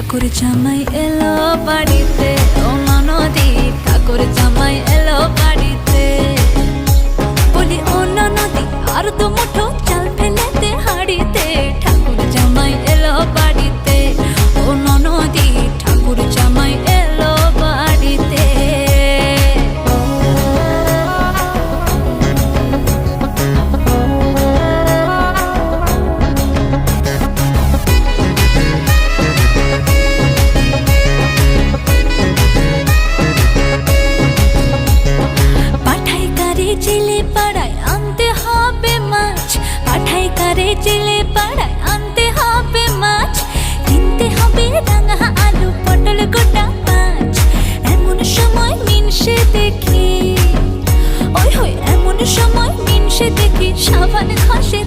ঠাকুর জামাই এলো বাড়িতে, ও ননদি ঠাকুর জামাই এলো বাড়িতে। বলি ও ননদি আর তো মুঠো চাল ফেলে দে হাড়িতে, ঠাকুর জামাই এলো বাড়িতে, ও ননদি ঠাকুর জামাই এলো বাড়িতে। জেলে পাড়ায় আনতে হবে মাছ, পাঠাই কারে জেলে পাড়ায় আনতে হবে মাছ, কিনতে হবে রাঙা আলু পটল গোটা মাছ। এমন সময় মিনসে দেখি, ওই হই এমন সময় মিনসে দেখি সাবান ঘষে